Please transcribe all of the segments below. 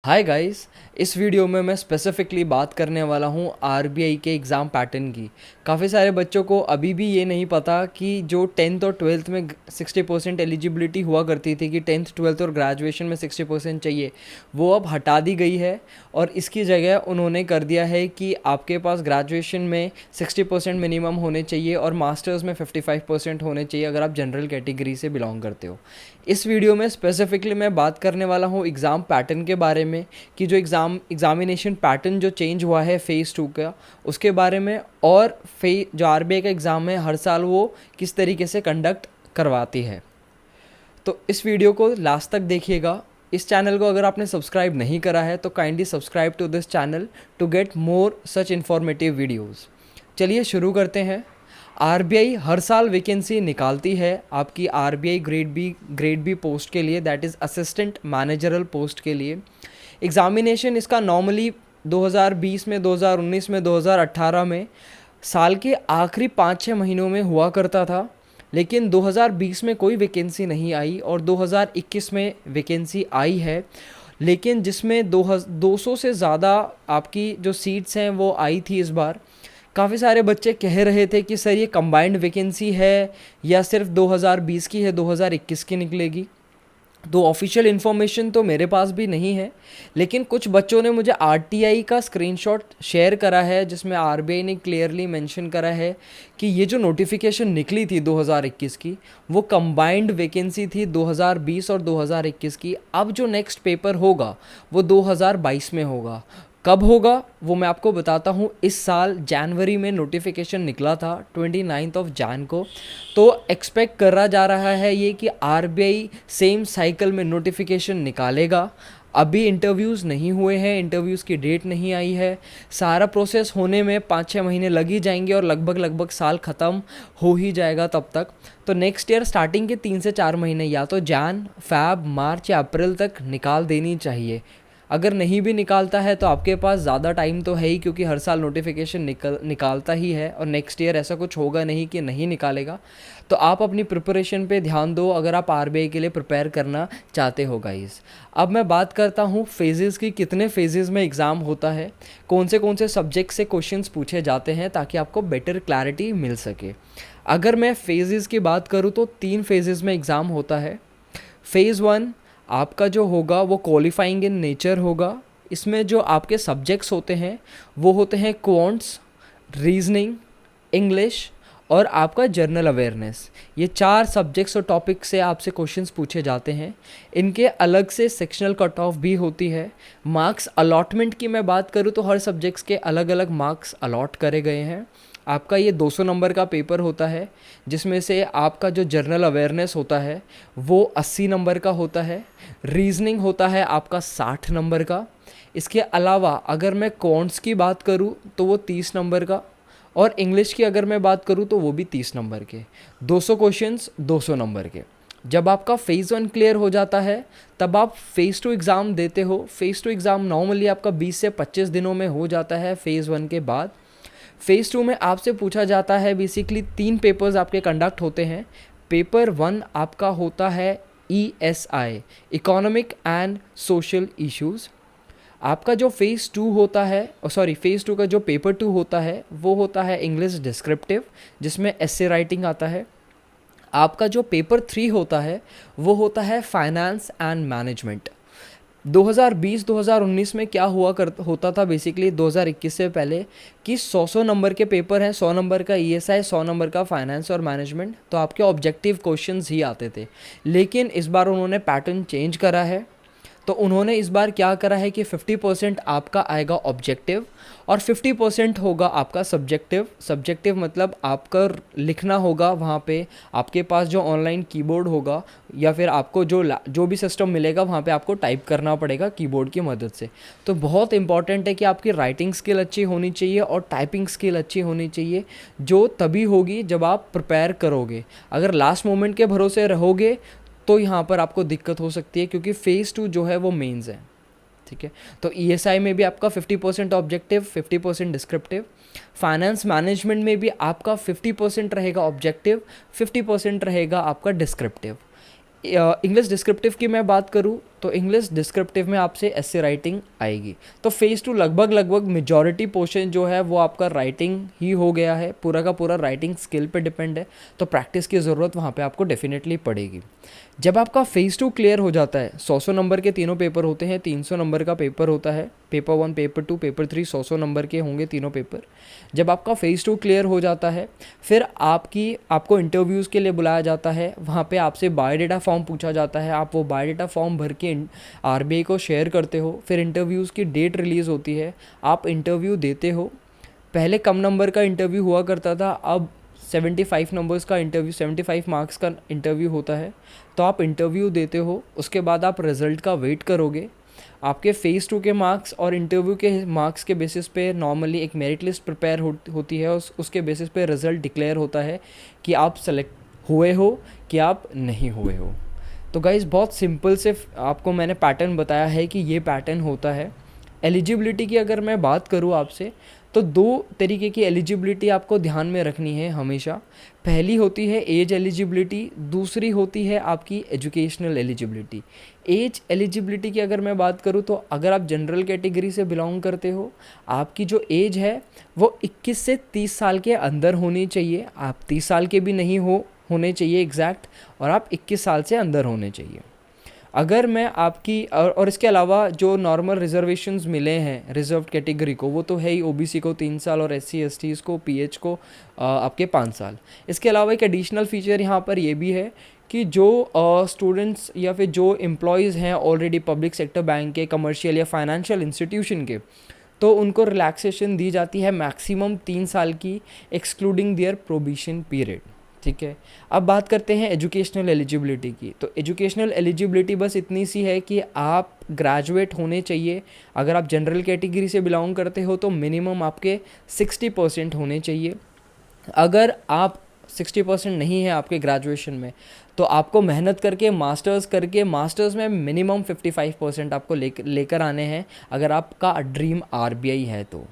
Hi guys. इस video में मैं स्पेसिफिकली बात करने वाला हूँ आरबीआई के एग्ज़ाम पैटर्न की। काफ़ी सारे बच्चों को अभी भी ये नहीं पता कि जो 10th और 12th में 60% एलिजिबिलिटी हुआ करती थी कि 10th 12th और ग्रेजुएशन में 60% चाहिए, वो अब हटा दी गई है और इसकी जगह उन्होंने कर दिया है कि आपके पास ग्रेजुएशन में 60% मिनिमम होने चाहिए और मास्टर्स में 55% होने चाहिए अगर आप जनरल कैटेगरी से बिलोंग करते हो। इस वीडियो में स्पेसिफिकली मैं बात करने वाला हूँ एग्ज़ाम पैटर्न के बारे में कि जो एग्ज़ामिनेशन पैटर्न जो चेंज हुआ है फ़ेज़ 2 का, उसके बारे में, और जो आरबीआई का एग्ज़ाम है हर साल वो किस तरीके से कंडक्ट करवाती है। तो इस वीडियो को लास्ट तक देखिएगा। इस चैनल को अगर आपने सब्सक्राइब नहीं करा है तो kindly subscribe to this channel to get more such informative videos. चलिए शुरू करते हैं। आरबीआई हर साल वैकेंसी निकालती है आपकी आरबीआई ग्रेड बी पोस्ट के लिए, that is assistant managerial post के लिए। एग्ज़ामिनेशन इसका नॉर्मली 2020 में, 2019 में, 2018 में साल के आखिरी 5-6 महीनों में हुआ करता था, लेकिन 2020 में कोई वैकेंसी नहीं आई और 2021 में वैकेंसी आई है, लेकिन जिसमें 200 से ज़्यादा आपकी जो सीट्स हैं वो आई थी इस बार। काफ़ी सारे बच्चे कह रहे थे कि सर ये कंबाइंड वैकेंसी है या सिर्फ 2020 की है, 2021 की निकलेगी। तो ऑफिशियल इन्फॉर्मेशन तो मेरे पास भी नहीं है, लेकिन कुछ बच्चों ने मुझे आरटीआई का स्क्रीनशॉट शेयर करा है जिसमें आरबीआई ने क्लियरली मेंशन करा है कि ये जो नोटिफिकेशन निकली थी 2021 की, वो कंबाइंड वैकेंसी थी 2020 और 2021 की। अब जो नेक्स्ट पेपर होगा वो 2022 में होगा। कब होगा वो मैं आपको बताता हूँ। इस साल जनवरी में नोटिफिकेशन निकला था 29 ऑफ जैन को। तो एक्सपेक्ट करा जा रहा है ये कि आरबीआई सेम साइकिल में नोटिफिकेशन निकालेगा। अभी इंटरव्यूज़ नहीं हुए हैं, इंटरव्यूज़ की डेट नहीं आई है। सारा प्रोसेस होने में 5-6 महीने लग ही जाएंगे और लगभग साल ख़त्म हो ही जाएगा तब तक। तो नेक्स्ट ईयर स्टार्टिंग के 3 से 4 महीने या तो जैन, फैब, मार्च या अप्रैल तक निकाल देनी चाहिए। अगर नहीं भी निकालता है तो आपके पास ज़्यादा टाइम तो है ही, क्योंकि हर साल नोटिफिकेशन निकालता ही है और नेक्स्ट ईयर ऐसा कुछ होगा नहीं कि नहीं निकालेगा। तो आप अपनी प्रिपरेशन पे ध्यान दो अगर आप आरबीआई के लिए प्रिपेयर करना चाहते हो गाइस। अब मैं बात करता हूँ फेजेस की, कितने फेजेस में एग्ज़ाम होता है, कौन से सब्जेक्ट से क्वेश्चंस पूछे जाते हैं, ताकि आपको बेटर क्लैरिटी मिल सके। अगर मैं फेजेस की बात करूँ तो 3 फेजेस में एग्ज़ाम होता है। फ़ेज़ 1 आपका जो होगा वो क्वालिफाइंग इन नेचर होगा। इसमें जो आपके सब्जेक्ट्स होते हैं वो होते हैं क्वांट्स, रीजनिंग, इंग्लिश और आपका जर्नल अवेयरनेस। ये 4 सब्जेक्ट्स और टॉपिक से आपसे क्वेश्चंस पूछे जाते हैं। इनके अलग से सेक्शनल कट ऑफ भी होती है। मार्क्स अलॉटमेंट की मैं बात करूँ तो हर सब्जेक्ट्स के अलग अलग मार्क्स अलॉट करे गए हैं। आपका ये 200 नंबर का पेपर होता है, जिसमें से आपका जो जर्नल अवेयरनेस होता है वो 80 नंबर का होता है। रीजनिंग होता है आपका 60 नंबर का। इसके अलावा अगर मैं कॉन्ट्स की बात करूँ तो वो 30 नंबर का, और इंग्लिश की अगर मैं बात करूँ तो वो भी 30 नंबर के। 200 क्वेश्चंस 200 नंबर के। जब आपका फ़ेज़ 1 क्लियर हो जाता है तब आप फ़ेज़ 2 एग्ज़ाम देते हो। फ़ेज़ 2 एग्ज़ाम नॉर्मली आपका 20 से 25 दिनों में हो जाता है फ़ेज़ 1 के बाद। फ़ेज़ 2 में आपसे पूछा जाता है, बेसिकली 3 पेपर्स आपके कंडक्ट होते हैं। पेपर 1 आपका होता है ESI, economic and social issues. आपका जो फ़ेज़ 2 होता है, फ़ेज़ 2 का जो पेपर 2 होता है वो होता है इंग्लिश डिस्क्रिप्टिव, जिसमें एस्से राइटिंग आता है। आपका जो पेपर 3 होता है वो होता है फाइनेंस एंड मैनेजमेंट। 2020-2019 में क्या होता था बेसिकली 2021 से पहले, कि 100 नंबर के पेपर हैं, 100 नंबर का ESI, 100 नंबर का फाइनेंस और मैनेजमेंट, तो आपके ऑब्जेक्टिव क्वेश्चंस ही आते थे। लेकिन इस बार उन्होंने पैटर्न चेंज करा है। तो उन्होंने इस बार क्या करा है कि 50% आपका आएगा ऑब्जेक्टिव और 50% होगा आपका सब्जेक्टिव। सब्जेक्टिव मतलब आपका लिखना होगा वहाँ पे, आपके पास जो ऑनलाइन कीबोर्ड होगा या फिर आपको जो भी सिस्टम मिलेगा वहाँ पे आपको टाइप करना पड़ेगा कीबोर्ड की मदद से। तो बहुत इंपॉर्टेंट है कि आपकी राइटिंग स्किल अच्छी होनी चाहिए और टाइपिंग स्किल अच्छी होनी चाहिए, जो तभी होगी जब आप प्रिपेयर करोगे। अगर लास्ट मोमेंट के भरोसे रहोगे तो यहाँ पर आपको दिक्कत हो सकती है, क्योंकि फ़ेज़ 2 जो है वो मेंस है। ठीक है, तो ESI में भी आपका 50% ऑब्जेक्टिव, 50% डिस्क्रिप्टिव। फाइनेंस मैनेजमेंट में भी आपका 50% रहेगा ऑब्जेक्टिव, 50% रहेगा आपका डिस्क्रिप्टिव। इंग्लिश डिस्क्रिप्टिव की मैं बात करूँ तो इंग्लिश डिस्क्रिप्टिव में आपसे एसे राइटिंग आएगी। तो फेज़ 2 लगभग मेजॉरिटी पोर्शन जो है वो आपका राइटिंग ही हो गया है, पूरा का पूरा राइटिंग स्किल पे डिपेंड है। तो प्रैक्टिस की ज़रूरत वहाँ पे आपको डेफिनेटली पड़ेगी। जब आपका फेज़ 2 क्लियर हो जाता है, 100 नंबर के तीनों पेपर होते हैं, 300 नंबर का पेपर होता है, पेपर 1, पेपर 2, पेपर 3 100 नंबर के होंगे तीनों पेपर। जब आपका फेज़ 2 क्लियर हो जाता है, फिर आपको इंटरव्यूज़ के लिए बुलाया जाता है। वहाँ पे आपसे बायोडाटा फॉर्म पूछा जाता है, आप वो बायोडाटा फॉर्म भर के आरबीआई को शेयर करते हो। फिर इंटरव्यूज़ की डेट रिलीज़ होती है, आप इंटरव्यू देते हो। पहले कम नंबर का इंटरव्यू हुआ करता था, अब 75 नंबर्स का इंटरव्यू, 75 मार्क्स का इंटरव्यू होता है। तो आप इंटरव्यू देते हो, उसके बाद आप रिज़ल्ट का वेट करोगे। आपके फेज़ 2 के मार्क्स और इंटरव्यू के मार्क्स के बेसिस पे नॉर्मली एक मेरिट लिस्ट प्रिपेयर होती है, उसके बेसिस पे रिज़ल्ट डिक्लेयर होता है कि आप सेलेक्ट हुए हो कि आप नहीं हुए हो। तो गाइज़ बहुत सिंपल से आपको मैंने पैटर्न बताया है कि ये पैटर्न होता है। एलिजिबिलिटी की अगर मैं बात करूँ आपसे, तो 2 तरीके की एलिजिबिलिटी आपको ध्यान में रखनी है हमेशा। पहली होती है एज एलिजिबिलिटी, दूसरी होती है आपकी एजुकेशनल एलिजिबिलिटी। एज एलिजिबिलिटी की अगर मैं बात करूँ तो अगर आप जनरल कैटेगरी से बिलोंग करते हो, आपकी जो एज है वो 21 से 30 साल के अंदर होनी चाहिए। आप 30 साल के भी नहीं होने चाहिए एग्जैक्ट, और आप 21 साल से अंदर होने चाहिए। अगर मैं आपकी और इसके अलावा जो नॉर्मल रिजर्वेशंस मिले हैं रिजर्व कैटेगरी को, वो तो है ही, ओबीसी को 3 साल और एससी एसटीज़ को, पीएच को आपके 5 साल। इसके अलावा एक एडिशनल फीचर यहाँ पर ये भी है कि जो स्टूडेंट्स या फिर जो एम्प्लॉयज़ हैं ऑलरेडी पब्लिक सेक्टर बैंक के, कमर्शियल या फाइनेंशियल इंस्टीट्यूशन के, तो उनको रिलैक्सेशन दी जाती है मैक्सिमम 3 साल की, एक्सक्लूडिंग देयर प्रोबिशन पीरियड। ठीक है, अब बात करते हैं एजुकेशनल एलिजिबिलिटी की। तो एजुकेशनल एलिजिबिलिटी बस इतनी सी है कि आप ग्रेजुएट होने चाहिए। अगर आप जनरल कैटेगरी से बिलोंग करते हो तो मिनिमम आपके 60% होने चाहिए। अगर आप 60% नहीं है आपके ग्रेजुएशन में, तो आपको मेहनत करके मास्टर्स में मिनिमम 55% आपको लेकर आने हैं, अगर आपका ड्रीम आरबीआई है तो।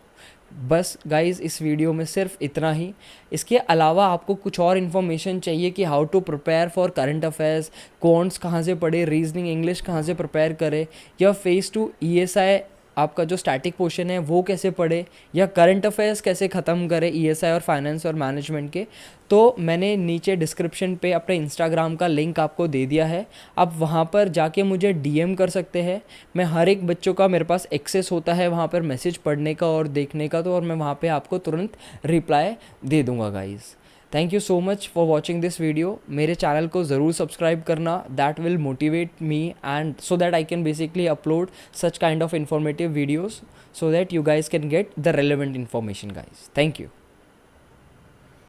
बस गाइज़ इस वीडियो में सिर्फ इतना ही। इसके अलावा आपको कुछ और इन्फॉर्मेशन चाहिए कि how to prepare for current affairs, कॉन्ट्स कहाँ से पढ़े, रीजनिंग इंग्लिश कहाँ से प्रिपेयर करें, या फेज़ 2 ईएसआई आपका जो स्टैटिक पोर्शन है वो कैसे पढ़े, या करंट अफेयर्स कैसे ख़त्म करें ईएसआई और फाइनेंस और मैनेजमेंट के, तो मैंने नीचे डिस्क्रिप्शन पे अपने इंस्टाग्राम का लिंक आपको दे दिया है। आप वहाँ पर जाके मुझे डीएम कर सकते हैं। मैं हर एक बच्चों का, मेरे पास एक्सेस होता है वहाँ पर मैसेज पढ़ने का और देखने का, तो और मैं वहाँ पे आपको तुरंत रिप्लाई दे दूँगा guys. Thank you so much for watching this video. मेरे चैनल को ज़रूर सब्सक्राइब करना, that will motivate me and so that I can basically upload such kind of informative videos so that you guys can get the relevant information guys. Thank you.